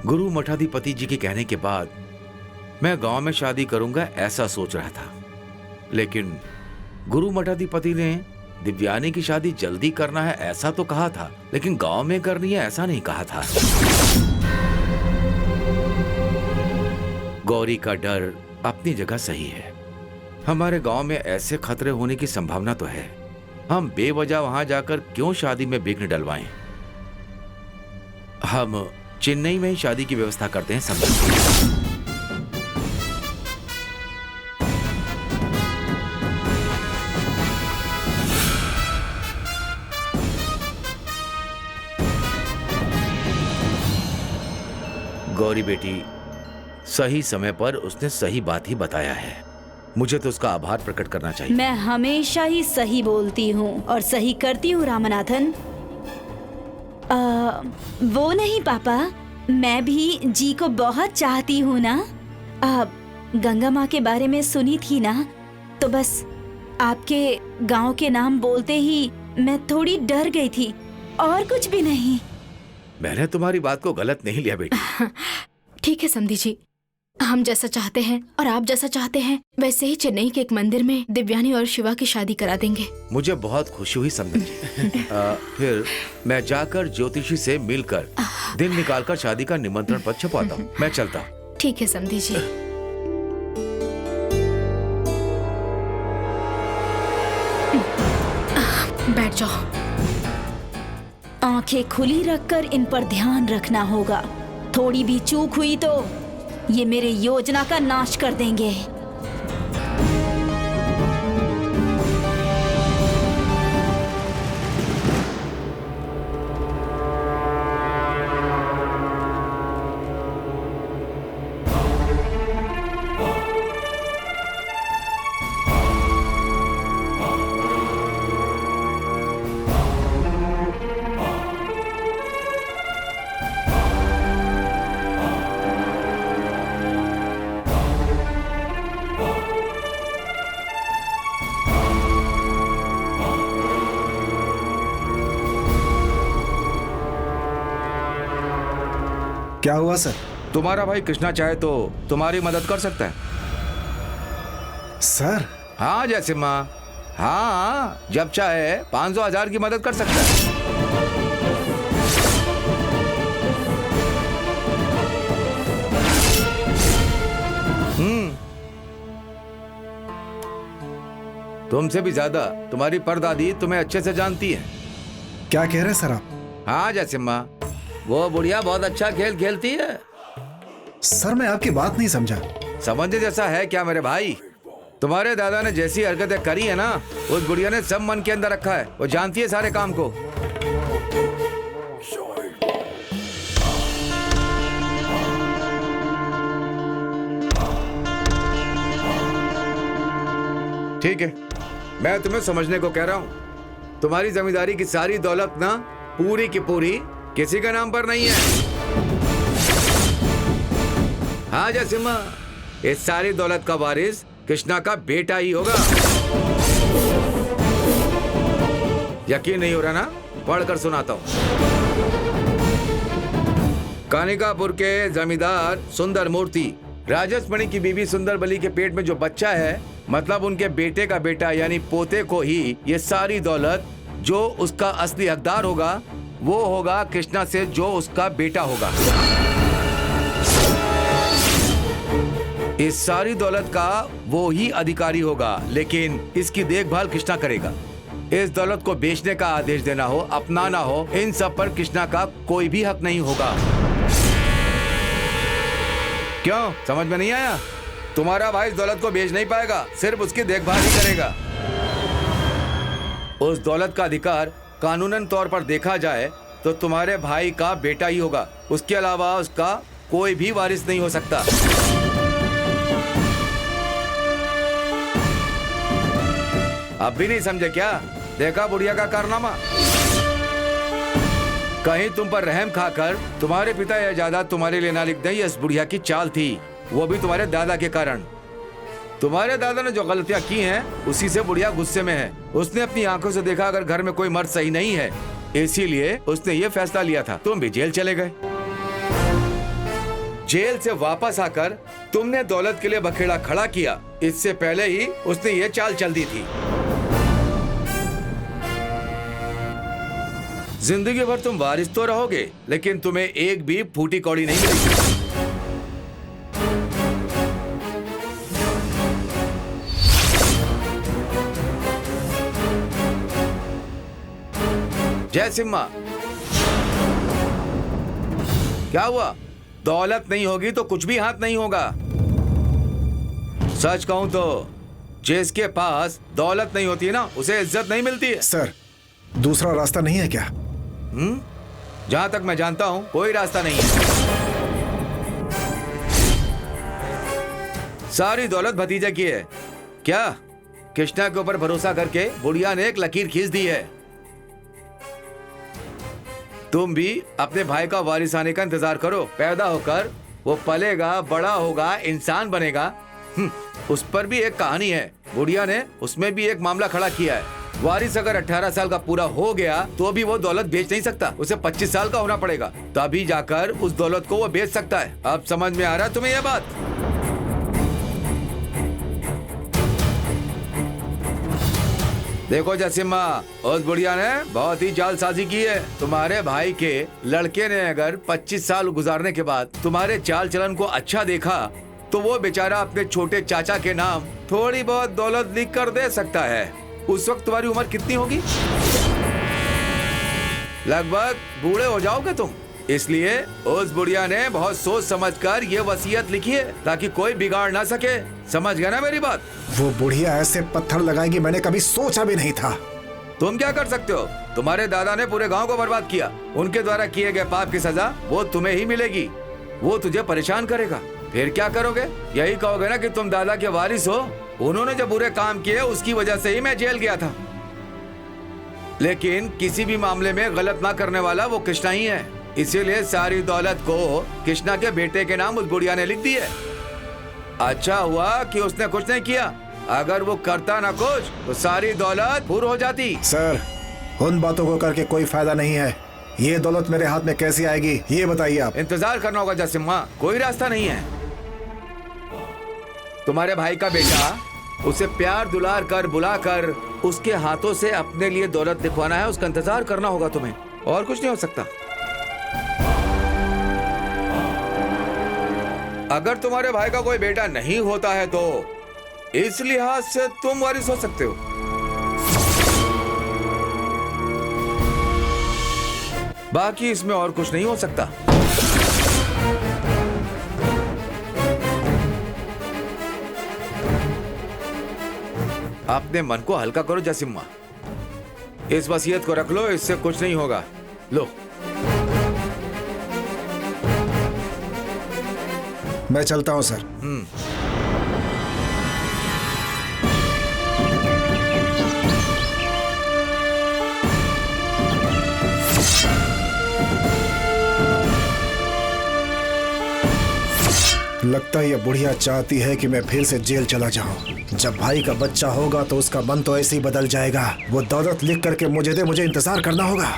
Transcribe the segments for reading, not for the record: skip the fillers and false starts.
गुरु मठाधिपति जी के कहने के बाद मैं गांव में शादी करूंगा ऐसा सोच रहा था, लेकिन गुरु मठाधिपति ने दिव्यानी की शादी जल्दी करना है ऐसा तो कहा था, लेकिन गांव में करनी है ऐसा नहीं कहा था। गौरी का डर अपनी जगह सही है। हमारे गांव में ऐसे खतरे होने की संभावना तो है, हम बेवजह वहां जाकर क्यों शादी में विघ्न डलवाएं। हम चेन्नई में ही शादी की व्यवस्था करते हैं, समझे? गौरी बेटी, सही समय पर उसने सही बात ही बताया है। मुझे तो उसका आभार प्रकट करना चाहिए। मैं हमेशा ही सही बोलती हूँ और सही करती हूँ रामनाथन। वो नहीं पापा, मैं भी जी को बहुत चाहती हूँ ना। गंगा माँ के बारे में सुनी थी ना, तो बस आपके गांव के नाम बोलते ही मैं थोड़ी डर गई थी, और कुछ भी नहीं। मैंने तुम्हारी बात को गलत नहीं लिया बेटी। ठीक है समधी जी, हम जैसा चाहते हैं और आप जैसा चाहते हैं वैसे ही चेन्नई के एक मंदिर में दिव्यानी और शिवा की शादी करा देंगे। मुझे बहुत खुशी हुई समझी। फिर मैं जाकर ज्योतिषी से मिलकर दिन निकालकर शादी का निमंत्रण पत्र छपवाता हूँ। मैं चलता हूँ। ठीक है समधी जी। बैठ जाओ। आंखें खुली रखकर इन पर ध्यान रखना होगा। थोड़ी भी चूक हुई तो ये मेरे योजना का नाश कर देंगे। क्या हुआ सर? तुम्हारा भाई कृष्णा चाहे तो तुम्हारी मदद कर सकता है। सर? हाँ जैसे माँ, हाँ जब चाहे 500,000 की मदद कर सकता है। तुमसे भी ज्यादा तुम्हारी परदादी तुम्हें अच्छे से जानती है। क्या कह रहे हैं सर आप? हाँ जैसे माँ, वो बुढ़िया बहुत अच्छा खेल खेलती है। सर मैं आपकी बात नहीं समझा। समझने जैसा है क्या मेरे भाई? तुम्हारे दादा ने जैसी हरकतें करी है ना, उस बुढ़िया ने सब मन के अंदर रखा है। वो जानती है सारे काम को। ठीक है, मैं तुम्हें समझने को कह रहा हूं। तुम्हारी जमींदारी की सारी दौलत ना पूरी की पूरी किसी का नाम पर नहीं है। हाँ जयसिम्हा, इस सारी दौलत का वारिस कृष्णा का बेटा ही होगा। यकीन नहीं हो रहा ना? पढ़कर सुनाता हूं। कानिकापुर के जमींदार सुंदर मूर्ति राजसमणि की बीवी सुंदर बली के पेट में जो बच्चा है, मतलब उनके बेटे का बेटा यानी पोते को ही ये सारी दौलत, जो उसका असली हकदार होगा वो होगा कृष्णा से जो उसका बेटा होगा। इस सारी दौलत का वो ही अधिकारी होगा, लेकिन इसकी देखभाल कृष्णा करेगा। इस दौलत को बेचने का आदेश देना हो, अपनाना हो, इन सब पर कृष्णा का कोई भी हक नहीं होगा। क्यों, समझ में नहीं आया? तुम्हारा भाई इस दौलत को बेच नहीं पाएगा, सिर्फ उसकी देखभाल ही करेगा। उस दौलत का अधिकार कानूनन तौर पर देखा जाए तो तुम्हारे भाई का बेटा ही होगा। उसके अलावा उसका कोई भी वारिस नहीं हो सकता। अब भी नहीं समझे क्या? देखा बुढ़िया का कारनामा? कहीं तुम पर रहम खाकर तुम्हारे पिता यह जायदाद तुम्हारे लिए ना लिख दें, ये इस बुढ़िया की चाल थी। वो भी तुम्हारे दादा के कारण। तुम्हारे दादा ने जो गलतियां की हैं, उसी से बुढ़िया गुस्से में है। उसने अपनी आंखों से देखा अगर घर में कोई मर्द सही नहीं है, इसीलिए उसने ये फैसला लिया था। तुम भी जेल चले गए। जेल से वापस आकर तुमने दौलत के लिए बखेड़ा खड़ा किया। इससे पहले ही उसने ये चाल चल दी थी। जिंदगी भर तुम वारिस तो रहोगे, लेकिन तुम्हें एक भी फूटी कौड़ी नहीं मिलेगी। जय सिम्हा, क्या हुआ? दौलत नहीं होगी तो कुछ भी हाथ नहीं होगा। सच कहूं तो जिसके पास दौलत नहीं होती है ना, उसे इज्जत नहीं मिलती है। सर, दूसरा रास्ता नहीं है क्या? जहां तक मैं जानता हूं कोई रास्ता नहीं है। सारी दौलत भतीजे की है। क्या कृष्णा के ऊपर भरोसा करके बुढ़िया ने एक लकीर खींच दी है। तुम भी अपने भाई का वारिस आने का इंतजार करो। पैदा होकर वो पलेगा, बड़ा होगा, इंसान बनेगा। उस पर भी एक कहानी है। बुढ़िया ने उसमें भी एक मामला खड़ा किया है। वारिस अगर 18 साल का पूरा हो गया तो भी वो दौलत बेच नहीं सकता। उसे 25 साल का होना पड़ेगा, तभी जाकर उस दौलत को वो बेच सकता है। अब समझ में आ रहा है तुम्हें यह बात? देखो जसिम्मा, उस बुढ़िया ने बहुत ही जालसाजी की है। तुम्हारे भाई के लड़के ने अगर 25 साल गुजारने के बाद तुम्हारे चाल चलन को अच्छा देखा तो वो बेचारा अपने छोटे चाचा के नाम थोड़ी बहुत दौलत लिख कर दे सकता है। उस वक्त तुम्हारी उम्र कितनी होगी? लगभग बूढ़े हो जाओगे तुम। इसलिए उस बुढ़िया ने बहुत सोच समझकर ये वसीयत लिखी है ताकि कोई बिगाड़ ना सके। समझ गया ना मेरी बात? वो बुढ़िया ऐसे पत्थर लगाएगी मैंने कभी सोचा भी नहीं था। तुम क्या कर सकते हो? तुम्हारे दादा ने पूरे गांव को बर्बाद किया। उनके द्वारा किए गए पाप की सजा वो तुम्हें ही मिलेगी। वो तुझे परेशान करेगा। फिर क्या करोगे? यही कहोगे ना कि तुम दादा के वारिस हो। उन्होंने जो बुरे काम किए उसकी वजह से ही मैं जेल गया था। लेकिन किसी भी मामले में गलत ना करने वाला वो कृष्णा ही है। इसीलिए सारी दौलत को कृष्णा के बेटे के नाम उस बुढ़िया ने लिख दी है। अच्छा हुआ कि उसने कुछ नहीं किया। अगर वो करता ना कुछ तो सारी दौलत पूरी हो जाती। सर, उन बातों को करके कोई फायदा नहीं है। ये दौलत मेरे हाथ में कैसे आएगी ये बताइए आप। इंतजार करना होगा जसिम्हा, कोई रास्ता नहीं है। तुम्हारे भाई का बेटा, उसे प्यार दुलार कर बुलाकर उसके हाथों से अपने लिए दौलत लिखवाना है। उसका इंतजार करना होगा तुम्हें, और कुछ नहीं हो सकता। अगर तुम्हारे भाई का कोई बेटा नहीं होता है तो इस लिहाज से तुम वारिस हो सकते हो। बाकी इसमें और कुछ नहीं हो सकता। अपने मन को हल्का करो जसिम्मा। इस वसीयत को रख लो, इससे कुछ नहीं होगा। लो। मैं चलता हूं सर। लगता है ये बुढ़िया चाहती है कि मैं फिर से जेल चला जाऊं। जब भाई का बच्चा होगा तो उसका मन तो ऐसे ही बदल जाएगा। वो दौलत लिख करके मुझे दे, मुझे इंतजार करना होगा।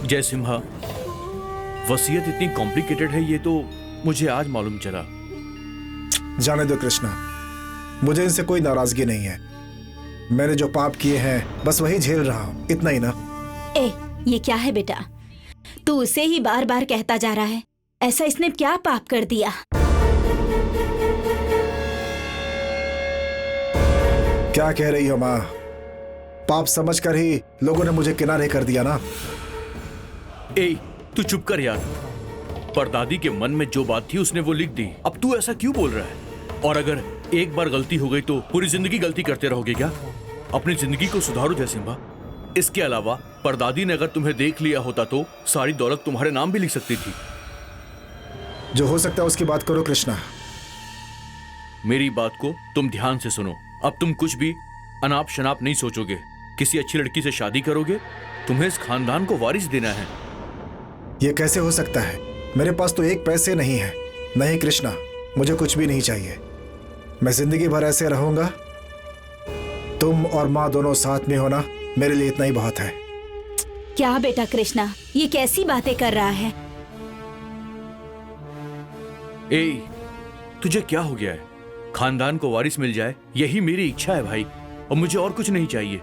जय सिम्हा, वसीयत इतनी कॉम्प्लिकेटेड है ये तो मुझे आज मालूम चला। जाने दो कृष्णा, मुझे इनसे कोई नाराजगी नहीं है। मैंने जो पाप किए हैं बस वही झेल रहा हूं, इतना ही ना। ए, ये क्या है बेटा? तू उसे ही बार बार कहता जा रहा है। ऐसा इसने क्या पाप कर दिया? क्या कह रही हो माँ? पाप समझकर ही लोगों ने मुझे किनारे कर दिया ना। ए, तू चुप कर यार। परदादी के मन में जो बात थी उसने वो लिख दी। अब तू ऐसा क्यों बोल रहा है? और अगर एक बार गलती हो गई तो पूरी जिंदगी गलती करते रहोगे क्या? अपनी जिंदगी को सुधारो जय सिम्हा। इसके अलावा परदादी ने अगर तुम्हें देख लिया होता तो सारी दौलत तुम्हारे नाम भी लिख सकती थी। जो हो सकता है उसकी बात करो कृष्णा। मेरी बात को तुम ध्यान से सुनो। अब तुम कुछ भी अनाप शनाप नहीं सोचोगे। किसी अच्छी लड़की से शादी करोगे, तुम्हें इस खानदान को वारिस देना है। ये कैसे हो सकता है? मेरे पास तो एक पैसे नहीं है। नहीं कृष्णा, मुझे कुछ भी नहीं चाहिए। मैं जिंदगी भर ऐसे रहूंगा। तुम और माँ दोनों साथ में होना मेरे लिए इतना ही बहुत है। क्या बेटा कृष्णा, ये कैसी बातें कर रहा है? ए, तुझे क्या हो गया है? खानदान को वारिस मिल जाए यही मेरी इच्छा है भाई, और मुझे और कुछ नहीं चाहिए।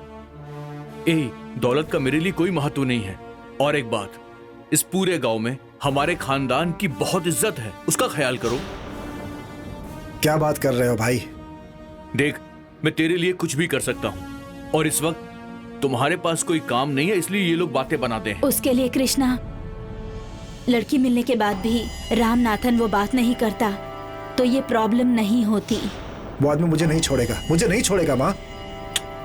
ए, दौलत का मेरे लिए कोई महत्व नहीं है। और एक बात, इस पूरे गांव में हमारे खानदान की बहुत इज्जत है, उसका ख्याल करो। क्या बात कर रहे हो भाई? देख, मैं तेरे लिए कुछ भी कर सकता हूँ, और इस वक्त तुम्हारे पास कोई काम नहीं है, इसलिए ये लोग बातें बनाते हैं। उसके लिए कृष्णा, लड़की मिलने के बाद भी रामनाथन वो बात नहीं करता तो ये प्रॉब्लम नहीं होती। वो आदमी मुझे नहीं छोड़ेगा, मुझे नहीं छोड़ेगा माँ।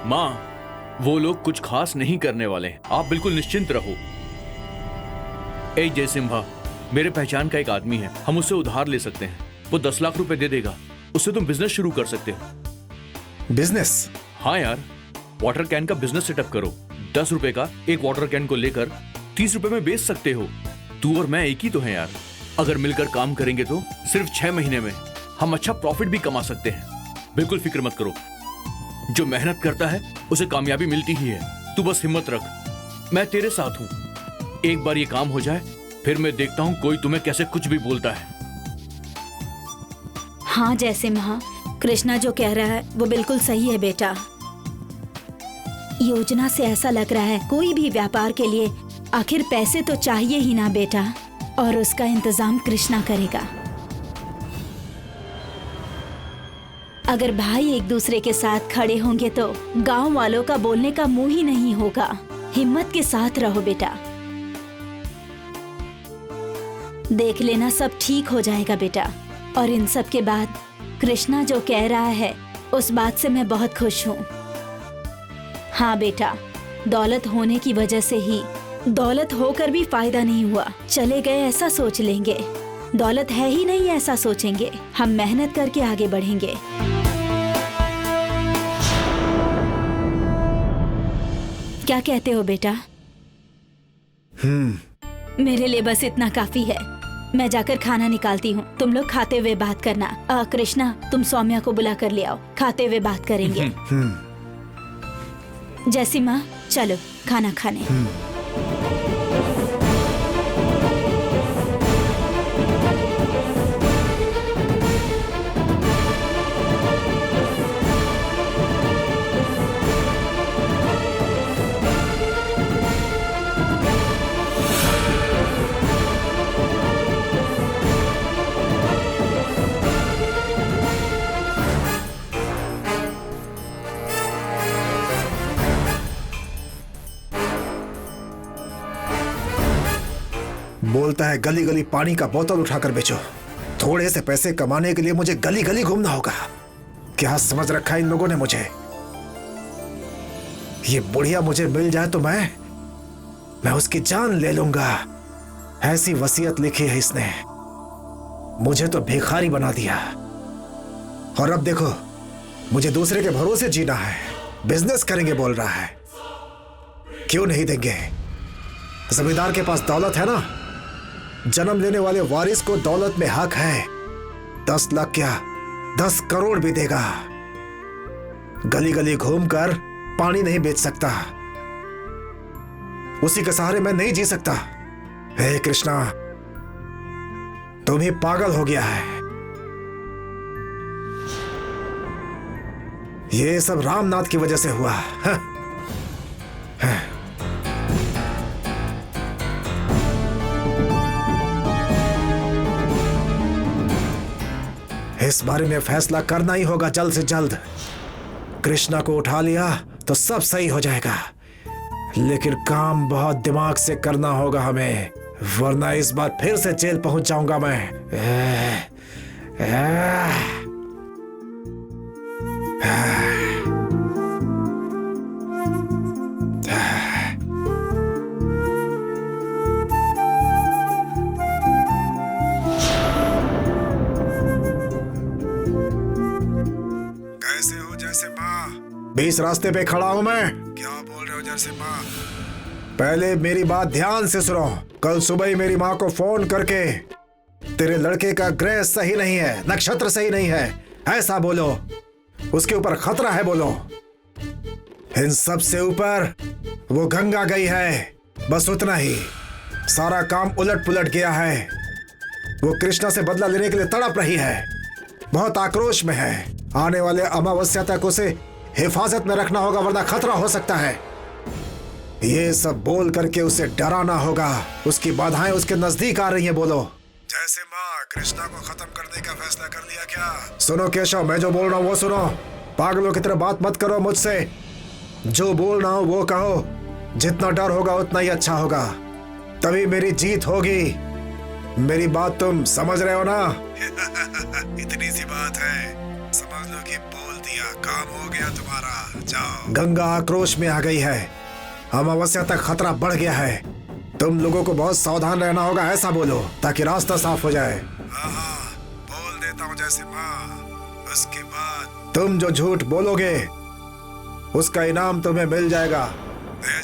माँ, वो लोग कुछ खास नहीं करने वाले हैं, आप बिल्कुल निश्चिंत रहो। ए जयसिम्हा, मेरे पहचान का एक आदमी है, हम उससे उधार ले सकते हैं। वो 10 लाख रुपए दे देगा, उससे तुम बिजनेस शुरू कर सकते हो। बिजनेस? हाँ यार, वाटर कैन का बिजनेस सेटअप करो। 10 रुपए का एक वाटर कैन को लेकर 30 रुपए में बेच सकते हो। तू और मैं एक ही तो हैं यार। अगर मिलकर काम करेंगे तो सिर्फ 6 महीने में हम अच्छा प्रॉफिट भी कमा सकते हैं। बिल्कुल फिक्र मत करो, जो मेहनत करता है उसे कामयाबी मिलती ही है। तू बस हिम्मत रख, मैं तेरे साथ हूं। एक बार ये काम हो जाए, फिर मैं देखता हूं कोई तुम्हें कैसे कुछ भी बोलता है। हाँ जयसिम्हा, कृष्णा जो कह रहा है वो बिल्कुल सही है बेटा। योजना से ऐसा लग रहा है कोई भी व्यापार के लिए आखिर पैसे तो चाहिए ही ना बेटा, और उसका इंतजाम कृष्णा करेगा। अगर भाई एक दूसरे के साथ खड़े होंगे तो गांव वालों का बोलने का मुंह ही नहीं होगा। हिम्मत के साथ रहो बेटा, देख लेना सब ठीक हो जाएगा बेटा। और इन सब के बाद कृष्णा जो कह रहा है उस बात से मैं बहुत खुश हूँ। हाँ बेटा, दौलत होने की वजह से ही, दौलत होकर भी फायदा नहीं हुआ, चले गए ऐसा सोच लेंगे। दौलत है ही नहीं ऐसा सोचेंगे। हम मेहनत करके आगे बढ़ेंगे। क्या कहते हो बेटा? मेरे लिए बस इतना काफी है। मैं जाकर खाना निकालती हूँ, तुम लोग खाते हुए बात करना। कृष्णा, तुम सौम्या को बुला कर ले आओ, खाते हुए बात करेंगे। जयसिम्हा, चलो खाना खाने। बोलता है गली गली पानी का बोतल उठाकर बेचो। थोड़े से पैसे कमाने के लिए मुझे गली गली घूमना होगा। क्या समझ रखा है इन लोगों ने मुझे? ये बुढ़िया मुझे मिल जाए तो मैं उसकी जान ले लूंगा। ऐसी वसीयत लिखी है इसने, मुझे तो भिखारी बना दिया। और अब देखो, मुझे दूसरे के भरोसे जीना है। बिजनेस करेंगे बोल रहा है, क्यों नहीं देंगे? जमींदार के पास दौलत है ना, जन्म लेने वाले वारिस को दौलत में हक है। 10 लाख क्या, 10 करोड़ भी देगा। गली गली घूमकर पानी नहीं बेच सकता, उसी के सहारे मैं नहीं जी सकता। हे कृष्णा, तुम ही पागल हो गया है। ये सब रामनाथ की वजह से हुआ। इस बारे में फैसला करना ही होगा जल्द से जल्द। कृष्णा को उठा लिया तो सब सही हो जाएगा, लेकिन काम बहुत दिमाग से करना होगा हमें, वरना इस बार फिर से जेल पहुंच जाऊंगा मैं। कैसे हो जैसे माँ? बीच रास्ते पे खड़ा हूँ मैं। क्या बोल रहे हो जैसे माँ? पहले मेरी बात ध्यान से सुनो। कल सुबह ही मेरी माँ को फोन करके तेरे लड़के का ग्रह सही नहीं है, नक्षत्र सही नहीं है, ऐसा बोलो। उसके ऊपर खतरा है बोलो। इन सब से ऊपर वो गंगा गई है, बस उतना ही। सारा काम उलट पुलट गया है। वो कृष्णा से बदला लेने के लिए तड़प रही है, बहुत आक्रोश में है। आने वाले अमावस्या तक उसे हिफाजत में रखना होगा, वरना खतरा हो सकता है। ये सब बोल करके उसे डराना होगा। उसकी बाधाएं उसके नजदीक आ रही हैं, बोलो। जैसे माँ, कृष्णा को खत्म करने का फैसला कर लिया क्या? सुनो केशव, मैं जो बोल रहा हूँ वो सुनो। पागलों की तरह बात मत करो मुझसे। जो बोल रहा हूँ वो कहो। जितना डर होगा उतना ही अच्छा होगा, तभी मेरी जीत होगी। मेरी बात तुम समझ रहे हो ना? इतनी सी बात है, समझ लो कि बोल दिया, काम हो गया तुम्हारा, जाओ। गंगा आक्रोश में आ गई है, अमावस्या तक खतरा बढ़ गया है। तुम लोगों को बहुत सावधान रहना होगा, ऐसा बोलो, ताकि रास्ता साफ हो जाए। हाँ, बोल देता हूँ जैसे माँ। उसके बाद तुम जो झूठ बोलोगे उसका इनाम तुम्हें मिल जाएगा।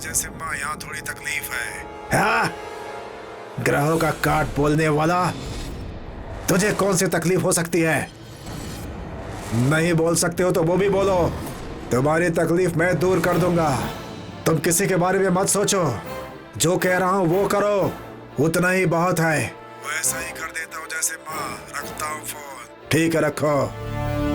जैसे माँ, यहाँ थोड़ी तकलीफ है। हाँ? ग्रहों का काट बोलने वाला, तुझे कौन सी तकलीफ हो सकती है? नहीं बोल सकते हो तो वो भी बोलो। तुम्हारी तकलीफ मैं दूर कर दूंगा। तुम किसी के बारे में मत सोचो, जो कह रहा हूँ वो करो, उतना ही बहुत है। वैसा ही कर देता हूँ जैसे माँ। रखता हूँ फोन। ठीक है, रखो।